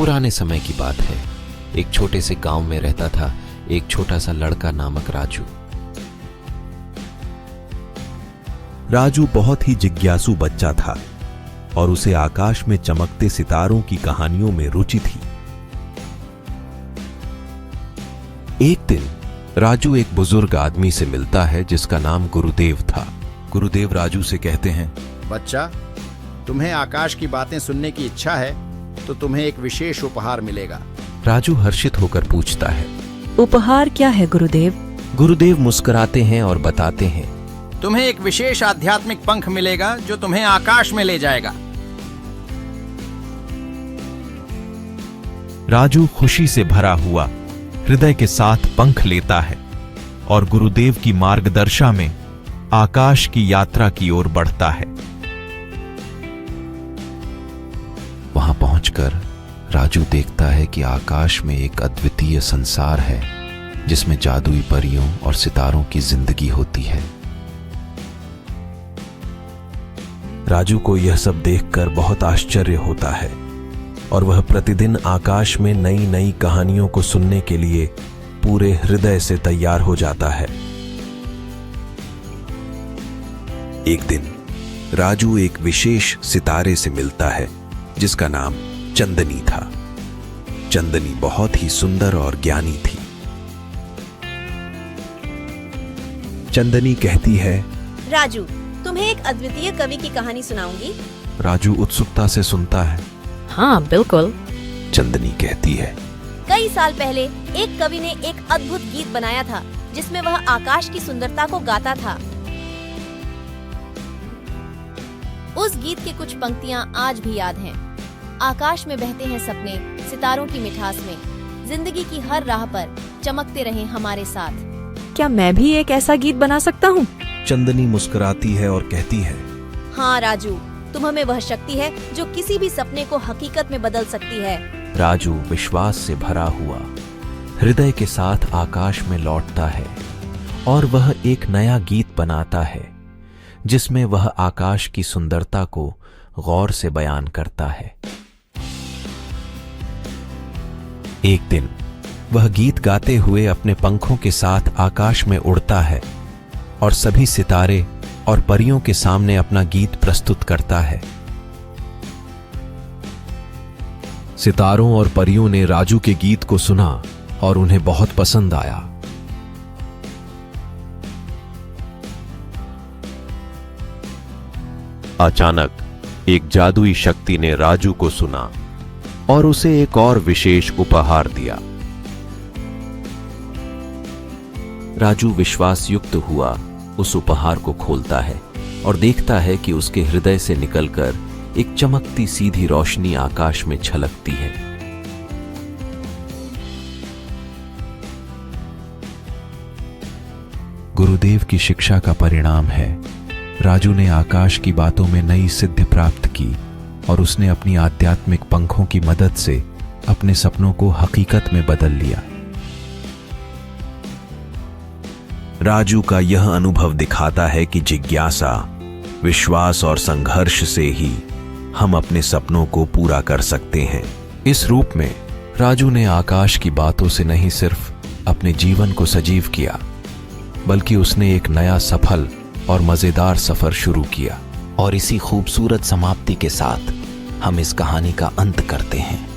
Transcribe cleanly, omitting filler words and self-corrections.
पुराने समय की बात है। एक छोटे से गांव में रहता था एक छोटा सा लड़का नामक राजू। राजू बहुत ही जिज्ञासु बच्चा था और उसे आकाश में चमकते सितारों की कहानियों में रुचि थी। एक दिन राजू एक बुजुर्ग आदमी से मिलता है जिसका नाम गुरुदेव था। गुरुदेव राजू से कहते हैं, बच्चा, तुम्हें आकाश की बातें सुनने की इच्छा है तो तुम्हें एक विशेष उपहार मिलेगा। राजू हर्षित होकर पूछता है, उपहार क्या है गुरुदेव? गुरुदेव मुस्कुराते हैं और बताते हैं, तुम्हें एक विशेष आध्यात्मिक पंख मिलेगा जो तुम्हें आकाश में ले जाएगा। राजू खुशी से भरा हुआ हृदय के साथ पंख लेता है और गुरुदेव की मार्गदर्शा में आकाश की यात्रा की ओर बढ़ता है। वहां पहुंचकर राजू देखता है कि आकाश में एक अद्वितीय संसार है जिसमें जादुई परियों और सितारों की जिंदगी होती है। राजू को यह सब देखकर बहुत आश्चर्य होता है और वह प्रतिदिन आकाश में नई नई कहानियों को सुनने के लिए पूरे हृदय से तैयार हो जाता है। एक दिन राजू एक विशेष सितारे से मिलता है जिसका नाम चंदनी था। चंदनी बहुत ही सुंदर और ज्ञानी थी। चंदनी कहती है, राजू, तुम्हें एक अद्वितीय कवि की कहानी सुनाऊंगी। राजू उत्सुकता से सुनता है। हाँ बिल्कुल। चंदनी कहती है, कई साल पहले एक कवि ने एक अद्भुत गीत बनाया था जिसमें वह आकाश की सुंदरता को गाता था। उस गीत के कुछ पंक्तियां आज भी याद हैं। आकाश में बहते हैं सपने, सितारों की मिठास में, जिंदगी की हर राह पर चमकते रहें हमारे साथ। क्या मैं भी एक ऐसा गीत बना सकता हूँ? चंदनी मुस्कुराती है और कहती है, हाँ राजू, तुम में वह शक्ति है जो किसी भी सपने को हकीकत में बदल सकती है। राजू विश्वास से भरा हुआ हृदय के साथ आकाश में लौटता है और वह एक नया गीत बनाता है जिसमें वह आकाश की सुंदरता को गौर से बयान करता है। एक दिन वह गीत गाते हुए अपने पंखों के साथ आकाश में उड़ता है और सभी सितारे और परियों के सामने अपना गीत प्रस्तुत करता है। सितारों और परियों ने राजू के गीत को सुना और उन्हें बहुत पसंद आया। अचानक एक जादुई शक्ति ने राजू को सुना और उसे एक और विशेष उपहार दिया। राजू विश्वास युक्त हुआ उस उपहार को खोलता है और देखता है कि उसके हृदय से निकलकर एक चमकती सीधी रोशनी आकाश में छलकती है। गुरुदेव की शिक्षा का परिणाम है राजू ने आकाश की बातों में नई सिद्धि प्राप्त की और उसने अपनी आध्यात्मिक पंखों की मदद से अपने सपनों को हकीकत में बदल लिया। राजू का यह अनुभव दिखाता है कि जिज्ञासा, विश्वास और संघर्ष से ही हम अपने सपनों को पूरा कर सकते हैं। इस रूप में राजू ने आकाश की बातों से नहीं सिर्फ अपने जीवन को सजीव किया, बल्कि उसने एक नया सफल और मजेदार सफर शुरू किया। और इसी खूबसूरत समाप्ति के साथ हम इस कहानी का अंत करते हैं।